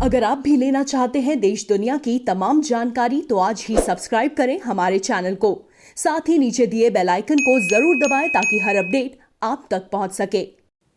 अगर आप भी लेना चाहते हैं देश दुनिया की तमाम जानकारी तो आज ही सब्सक्राइब करें हमारे चैनल को। साथ ही नीचे दिए बेल आइकन को जरूर दबाएं ताकि हर अपडेट आप तक पहुंच सके।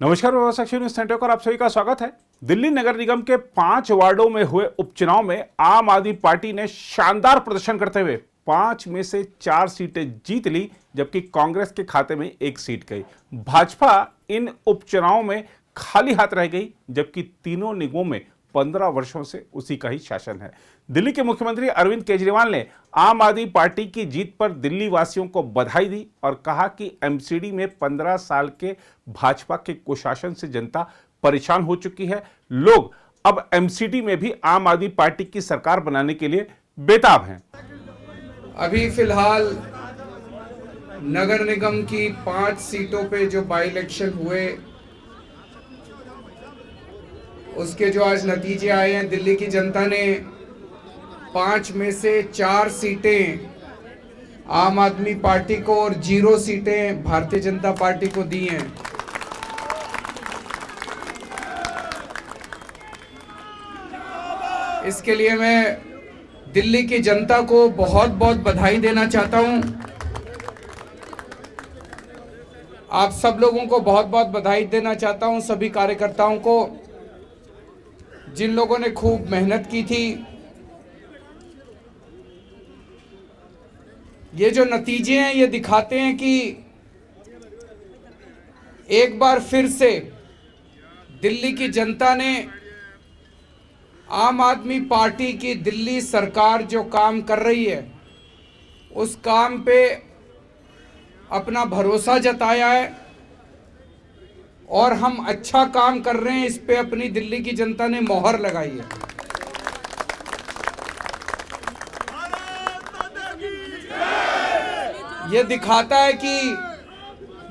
नमस्कार, व्यवस्था न्यूज सेंटर पर आप सभी का स्वागत है। दिल्ली नगर निगम के 5 वार्डों में हुए उपचुनाव में आम आदमी पार्टी ने शानदार प्रदर्शन करते हुए 5 में से 4 सीटें जीत ली, जबकि कांग्रेस के खाते में 1 सीट गई। भाजपा इन उपचुनाव में खाली हाथ रह गई, जबकि तीनों निगमों में 15 वर्षों से उसी का ही शासन है। दिल्ली के मुख्यमंत्री अरविंद केजरीवाल ने आम आदमी पार्टी की जीत पर दिल्ली वासियों को बधाई दी और कहा कि एमसीडी में 15 साल के भाजपा के कुशासन से जनता परेशान हो चुकी है। लोग अब एमसीडी में भी आम आदमी पार्टी की सरकार बनाने के लिए बेताब हैं। अभी फिलहाल नगर निगम की 5 सीटों पे जो बाई इलेक्शन हुए, उसके जो आज नतीजे आए हैं, दिल्ली की जनता ने 5 में से 4 सीटें आम आदमी पार्टी को और 0 सीटें भारतीय जनता पार्टी को दी हैं। इसके लिए मैं दिल्ली की जनता को बहुत बहुत बधाई देना चाहता हूं। आप सब लोगों को बहुत बहुत बधाई देना चाहता हूं, सभी कार्यकर्ताओं को, जिन लोगों ने खूब मेहनत की थी। ये जो नतीजे हैं ये दिखाते हैं कि एक बार फिर से दिल्ली की जनता ने आम आदमी पार्टी की दिल्ली सरकार जो काम कर रही है उस काम पे अपना भरोसा जताया है और हम अच्छा काम कर रहे हैं, इस पे अपनी दिल्ली की जनता ने मोहर लगाई है। ये दिखाता है कि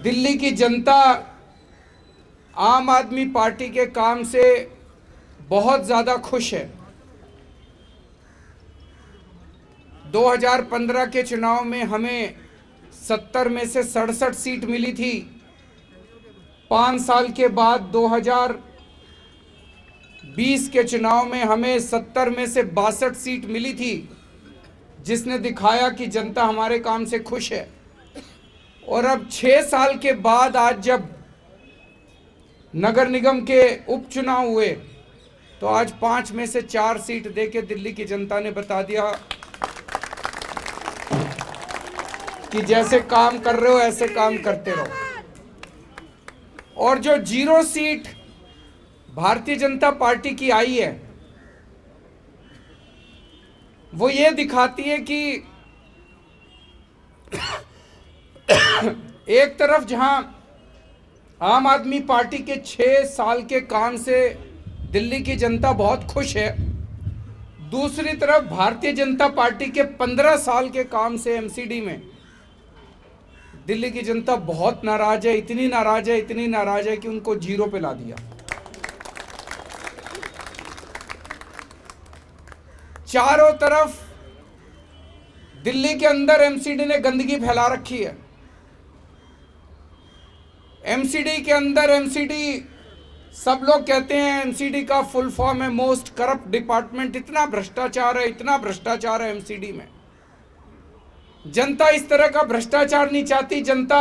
दिल्ली की जनता आम आदमी पार्टी के काम से बहुत ज़्यादा खुश है। 2015 के चुनाव में हमें 70 में से 67 सीट मिली थी। 5 साल के बाद 2020 के चुनाव में हमें 70 में से 62 सीट मिली थी, जिसने दिखाया कि जनता हमारे काम से खुश है। और अब 6 साल के बाद आज जब नगर निगम के उपचुनाव हुए तो आज 5 में से 4 सीट देके दिल्ली की जनता ने बता दिया कि जैसे काम कर रहे हो ऐसे काम करते रहो। और जो 0 सीट भारतीय जनता पार्टी की आई है वो ये दिखाती है कि एक तरफ जहां आम आदमी पार्टी के 6 साल के काम से दिल्ली की जनता बहुत खुश है, दूसरी तरफ भारतीय जनता पार्टी के 15 साल के काम से एमसीडी में दिल्ली की जनता बहुत नाराज है। इतनी नाराज है कि उनको 0 पे ला दिया। चारों तरफ दिल्ली के अंदर एमसीडी ने गंदगी फैला रखी है। एमसीडी के अंदर एमसीडी, सब लोग कहते हैं एमसीडी का फुल फॉर्म है मोस्ट करप्ट डिपार्टमेंट। इतना भ्रष्टाचार है एमसीडी में। जनता इस तरह का भ्रष्टाचार नहीं चाहती। जनता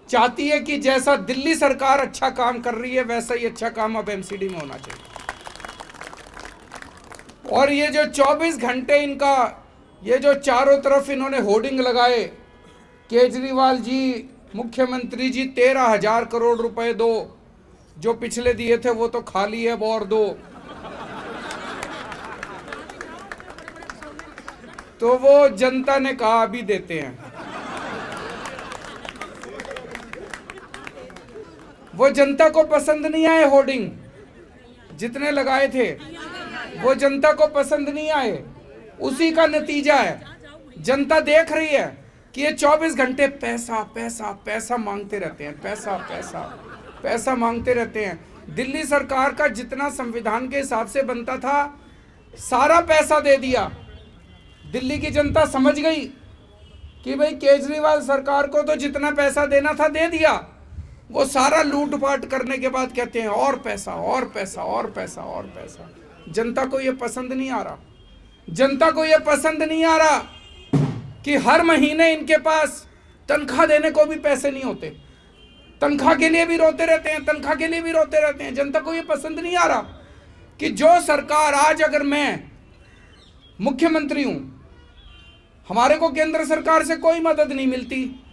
चाहती है कि जैसा दिल्ली सरकार अच्छा काम कर रही है वैसा ही अच्छा काम अब एमसीडी में होना चाहिए। और ये जो 24 घंटे इनका, ये जो चारों तरफ इन्होंने होर्डिंग लगाए, केजरीवाल जी, मुख्यमंत्री जी 13,000 करोड़ रुपए दो, जो पिछले दिए थे वो तो खाली है, वो और दो। तो वो जनता ने कहा अभी देते हैं। वो जनता को पसंद नहीं आए होर्डिंग जितने लगाए थे, वो जनता को पसंद नहीं आए। उसी का नतीजा है, जनता देख रही है कि ये 24 घंटे पैसा पैसा पैसा मांगते रहते हैं, पैसा पैसा पैसा मांगते रहते हैं। दिल्ली सरकार का जितना संविधान के हिसाब से बनता था सारा पैसा दे दिया। दिल्ली की जनता समझ गई कि भाई केजरीवाल सरकार को तो जितना पैसा देना था दे दिया। वो सारा लूटपाट करने के बाद कहते हैं और पैसा और पैसा और पैसा और पैसा। जनता को ये पसंद नहीं आ रहा। जनता को ये पसंद नहीं आ रहा कि हर महीने इनके पास तनख्वाह देने को भी पैसे नहीं होते, तनख्वाह के लिए भी रोते रहते हैं, तनख्वाह के लिए भी रोते रहते हैं। जनता को ये पसंद नहीं आ रहा कि जो सरकार, आज अगर मैं मुख्यमंत्री हूं, हमारे को केंद्र सरकार से कोई मदद नहीं मिलती,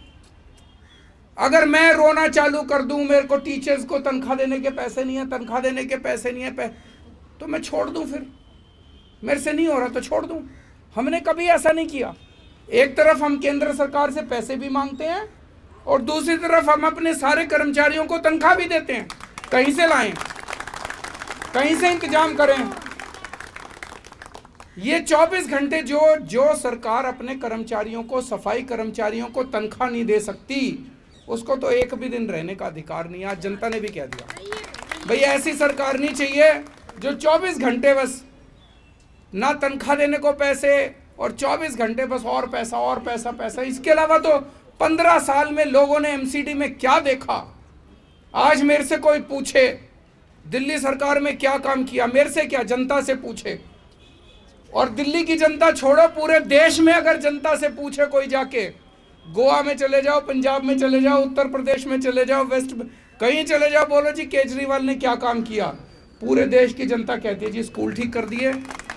अगर मैं रोना चालू कर दूं, मेरे को टीचर्स को तनख्वाह देने के पैसे नहीं है, तनख्वाह देने के पैसे नहीं है, तो मैं छोड़ दूं, फिर मेरे से नहीं हो रहा तो छोड़ दूं। हमने कभी ऐसा नहीं किया। एक तरफ हम केंद्र सरकार से पैसे भी मांगते हैं और दूसरी तरफ हम अपने सारे कर्मचारियों को तनख्वाह भी देते हैं। कहीं से लाएं, कहीं से इंतजाम करें। ये 24 घंटे जो सरकार अपने कर्मचारियों को, सफाई कर्मचारियों को तनख्वाह नहीं दे सकती, उसको तो एक भी दिन रहने का अधिकार नहीं। आज जनता ने भी कह दिया भाई ऐसी सरकार नहीं चाहिए जो 24 घंटे बस ना तनख्वाह देने को पैसे और 24 घंटे बस और पैसा और पैसा पैसा। इसके अलावा तो 15 साल में लोगों ने एमसीडी में क्या देखा। आज मेरे से कोई पूछे दिल्ली सरकार में क्या काम किया, मेरे से क्या, जनता से पूछे। और दिल्ली की जनता छोड़ो, पूरे देश में अगर जनता से पूछे कोई जाके, गोवा में चले जाओ, पंजाब में चले जाओ, उत्तर प्रदेश में चले जाओ, वेस्ट कहीं चले जाओ, बोलो जी केजरीवाल ने क्या काम किया, पूरे देश की जनता कहती है जी स्कूल ठीक कर दिए,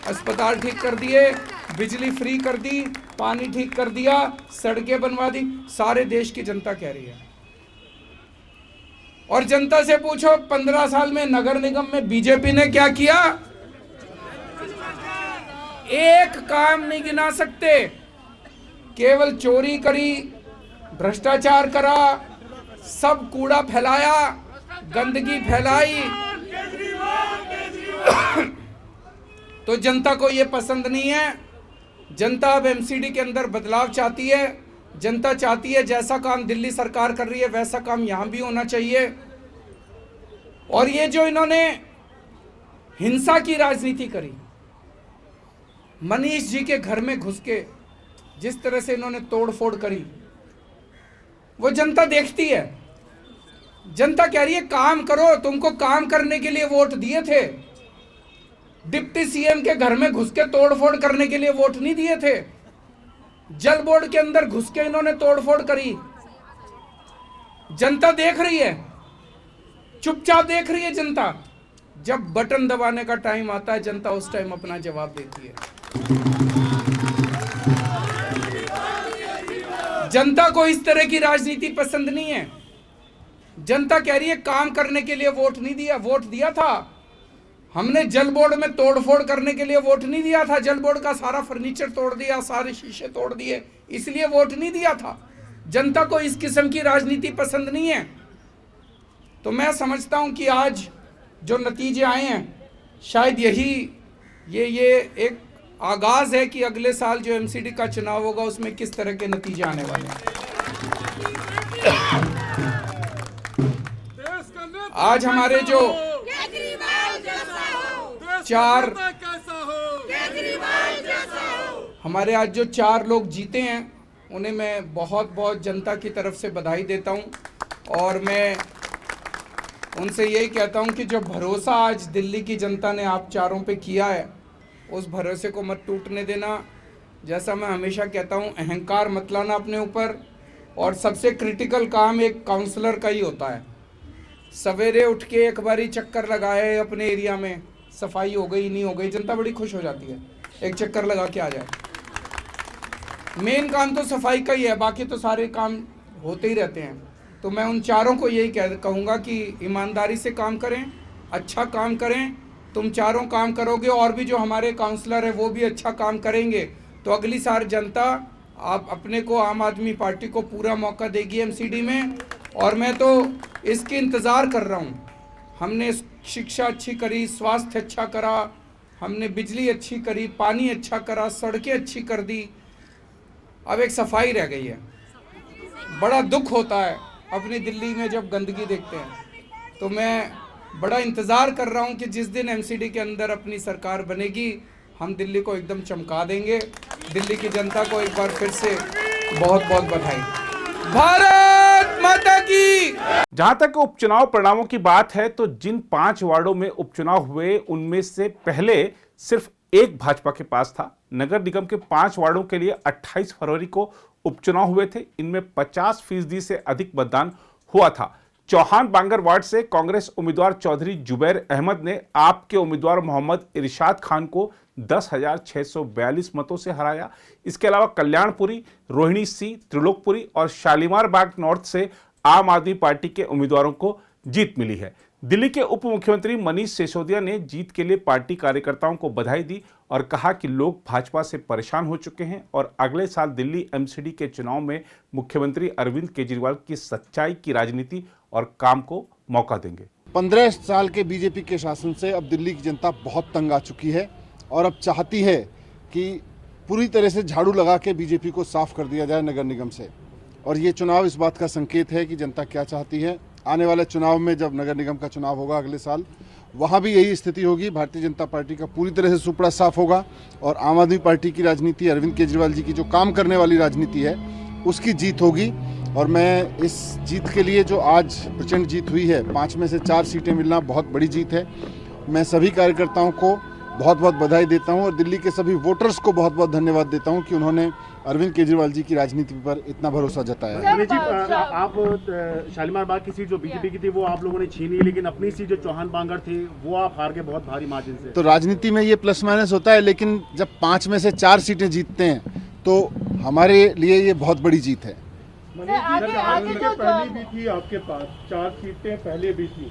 अस्पताल ठीक कर दिए, बिजली फ्री कर दी, पानी ठीक कर दिया, सड़कें बनवा दी। सारे देश की जनता कह रही है। और जनता से पूछो 15 साल में नगर निगम में बीजेपी ने क्या किया, एक काम नहीं गिना सकते। केवल चोरी करी, भ्रष्टाचार करा, सब कूड़ा फैलाया, गंदगी फैलाई। तो जनता को ये पसंद नहीं है। जनता अब एमसीडी के अंदर बदलाव चाहती है। जनता चाहती है जैसा काम दिल्ली सरकार कर रही है वैसा काम यहां भी होना चाहिए। और ये जो इन्होंने हिंसा की राजनीति करी, मनीष जी के घर में घुस के जिस तरह से इन्होंने तोड़फोड़ करी, वो जनता देखती है। जनता कह रही है काम करो, तुमको काम करने के लिए वोट दिए थे। डिप्टी सीएम के घर में घुस के तोड़फोड़ करने के लिए वोट नहीं दिए थे। जल बोर्ड के अंदर घुस के इन्होंने तोड़फोड़ करी। जनता देख रही है, चुपचाप देख रही है जनता। जब बटन दबाने का टाइम आता है, जनता उस टाइम अपना जवाब देती है। जनता को इस तरह की राजनीति पसंद नहीं है। जनता कह रही है काम करने के लिए वोट नहीं दिया। वोट दिया था हमने, जल बोर्ड में तोड़फोड़ करने के लिए वोट नहीं दिया था। जल बोर्ड का सारा फर्नीचर तोड़ दिया, सारे शीशे तोड़ दिए, इसलिए वोट नहीं दिया था। जनता को इस किस्म की राजनीति पसंद नहीं है। तो मैं समझता हूं कि आज जो नतीजे आए हैं, शायद यही ये एक आगाज है कि अगले साल जो एमसीडी का चुनाव होगा उसमें किस तरह के नतीजे आने वाले हैं। आज हमारे जो चार लोग जीते हैं, उन्हें मैं बहुत बहुत जनता की तरफ से बधाई देता हूं। और मैं उनसे यही कहता हूं कि जो भरोसा आज दिल्ली की जनता ने आप चारों पे किया है, उस भरोसे को मत टूटने देना। जैसा मैं हमेशा कहता हूं, अहंकार मत लाना अपने ऊपर। और सबसे क्रिटिकल काम एक काउंसलर का ही होता है। सवेरे उठ के एक बारी चक्कर लगाए अपने एरिया में, सफाई हो गई नहीं हो गई, जनता बड़ी खुश हो जाती है, एक चक्कर लगा के आ जाए। मेन काम तो सफाई का ही है, बाकी तो सारे काम होते ही रहते हैं। तो मैं उन चारों को यही कहूँगा कि ईमानदारी से काम करें, अच्छा काम करें। तुम चारों काम करोगे और भी जो हमारे काउंसलर हैं वो भी अच्छा काम करेंगे, तो अगली साल जनता आप अपने को, आम आदमी पार्टी को पूरा मौका देगी एमसीडी में। और मैं तो इसकी इंतज़ार कर रहा हूँ। हमने शिक्षा अच्छी करी, स्वास्थ्य अच्छा करा, हमने बिजली अच्छी करी, पानी अच्छा करा, सड़कें अच्छी कर दी। अब एक सफाई रह गई है। बड़ा दुख होता है अपनी दिल्ली में जब गंदगी देखते हैं। तो मैं बड़ा इंतज़ार कर रहा हूं कि जिस दिन एमसीडी के अंदर अपनी सरकार बनेगी, हम दिल्ली को एकदम चमका देंगे। दिल्ली की जनता को एक बार फिर से बहुत बहुत बधाई। भारत माता की। जहां तक उपचुनाव परिणामों की बात है तो जिन 5 वार्डों में उपचुनाव हुए उनमें से पहले सिर्फ एक भाजपा के पास था। नगर निगम के 5 वार्डों के लिए 28 फरवरी को उपचुनाव हुए थे। इनमें 50% से अधिक मतदान हुआ था। चौहान बांगर वार्ड से कांग्रेस उम्मीदवार चौधरी जुबैर अहमद ने आपके उम्मीदवार मोहम्मद इरशाद खान को 10,642 मतों से हराया। इसके अलावा कल्याणपुरी, रोहिणी सी, त्रिलोकपुरी और शालीमार बाग नॉर्थ से आम आदमी पार्टी के उम्मीदवारों को जीत मिली है। दिल्ली के उप मुख्यमंत्री मनीष सिसोदिया ने जीत के लिए पार्टी कार्यकर्ताओं को बधाई दी और कहा कि लोग भाजपा से परेशान हो चुके हैं और अगले साल दिल्ली एमसीडी के चुनाव में मुख्यमंत्री अरविंद केजरीवाल की सच्चाई की राजनीति और काम को मौका देंगे। 15 साल के बीजेपी के शासन से अब दिल्ली की जनता बहुत तंग आ चुकी है और अब चाहती है कि पूरी तरह से झाड़ू लगा के बीजेपी को साफ कर दिया जाए नगर निगम से। और ये चुनाव इस बात का संकेत है कि जनता क्या चाहती है। आने वाले चुनाव में जब नगर निगम का चुनाव होगा अगले साल, वहाँ भी यही स्थिति होगी। भारतीय जनता पार्टी का पूरी तरह से सुपड़ा साफ होगा और आम आदमी पार्टी की राजनीति, अरविंद केजरीवाल जी की जो काम करने वाली राजनीति है, उसकी जीत होगी। और मैं इस जीत के लिए, जो आज प्रचंड जीत हुई है, 5 में से 4 सीटें मिलना बहुत बड़ी जीत है। मैं सभी कार्यकर्ताओं को बहुत बहुत बधाई देता हूं और दिल्ली के सभी वोटर्स को बहुत बहुत धन्यवाद देता हूं कि उन्होंने अरविंद केजरीवाल जी की राजनीति पर इतना भरोसा जताया है। जी, आप शालीमार बाग की सीट जो बीजेपी की थी वो आप लोगों ने छीनी, लेकिन अपनी सीट जो चौहान बांगर थी वो आप हार के बहुत भारी मार्जिन से। तो राजनीति में ये प्लस माइनस होता है, लेकिन जब 5 में से 4 सीटें जीतते हैं तो हमारे लिए ये बहुत बड़ी जीत है। पहले भी थी आपके पास 4 सीटें, पहले भी थी,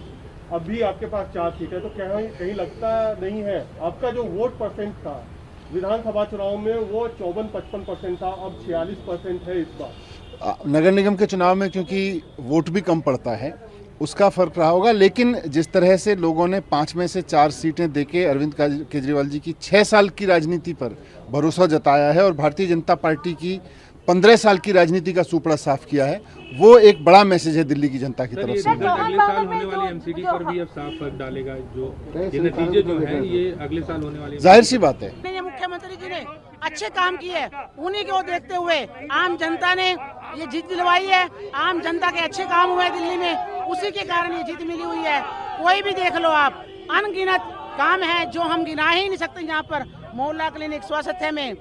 अब भी आपके पास 4 सीटें, तो कहीं लगता नहीं है आपका जो वोट परसेंट था विधानसभा चुनाव में वो 54-55% था, अब 46% है इस बार। नगर निगम के चुनाव में क्योंकि वोट भी कम पड़ता है उसका फर्क रहा होगा, लेकिन जिस तरह से लोगों ने 5 में से 4 सीटें देके अरविंद केजरीवाल जी की 6 साल की राजनीति पर भरोसा जताया है और भारतीय जनता पार्टी की 15 साल की राजनीति का सुपड़ा साफ किया है, वो एक बड़ा मैसेज है दिल्ली की जनता की तरफ से। अगले साल होने वाली एमसीडी पर भी अब साफ फर्क डालेगा, जो ये नतीजे जो है ये अगले साल होने वाली, जाहिर सी बात है। मुख्यमंत्री जी ने अच्छे काम किए, उन्हीं को देखते हुए आम जनता ने ये जीत दिलवाई है। आम जनता के अच्छे काम हुए दिल्ली में, उसी के कारण ये जीत मिली हुई है। कोई भी देख लो आप, अनगिनत काम है जो हम गिना ही नहीं सकते। यहाँ पर मोहल्ला क्लिनिक, स्वास्थ्य में,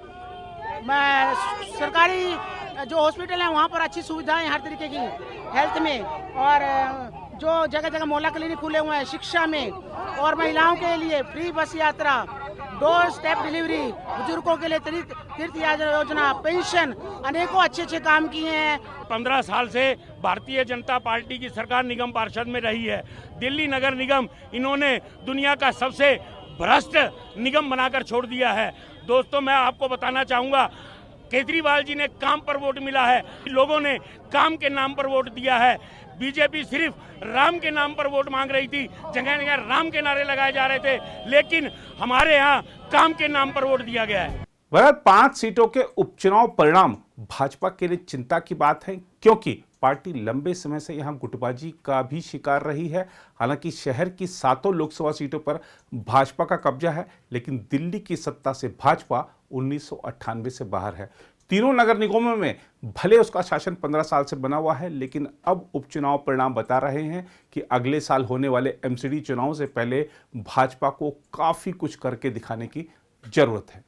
सरकारी जो हॉस्पिटल है वहाँ पर अच्छी सुविधाएं हर तरीके की, हेल्थ में, और जो जगह जगह मोहल्ला क्लिनिक खुले हुए हैं, शिक्षा में, और महिलाओं के लिए फ्री बस यात्रा, डोर स्टेप डिलीवरी, बुजुर्गों के लिए तीर्थ योजना, पेंशन, अनेकों अच्छे अच्छे काम किए हैं। 15 साल से भारतीय जनता पार्टी की सरकार निगम पार्षद में रही है। दिल्ली नगर निगम इन्होंने दुनिया का सबसे भ्रष्ट निगम बनाकर छोड़ दिया है। दोस्तों, मैं आपको बताना चाहूँगा, केजरीवाल जी ने काम पर वोट मिला है, लोगों ने काम के नाम पर वोट दिया है। बीजेपी सिर्फ राम के नाम पर वोट मांग रही थी, जगह जगह राम के नारे लगाए जा रहे थे, लेकिन हमारे यहाँ काम के नाम पर वोट दिया गया है। बहरहाल 5 सीटों के उपचुनाव परिणाम भाजपा के लिए चिंता की बात है, क्योंकि पार्टी लंबे समय से यहां गुटबाजी का भी शिकार रही है। हालांकि शहर की 7 लोकसभा सीटों पर भाजपा का कब्जा है, लेकिन दिल्ली की सत्ता से भाजपा 1998 से बाहर है। तीनों नगर निगमों में भले उसका शासन 15 साल से बना हुआ है, लेकिन अब उपचुनाव परिणाम बता रहे हैं कि अगले साल होने वाले एमसीडी चुनाव से पहले भाजपा को काफी कुछ करके दिखाने की जरूरत है।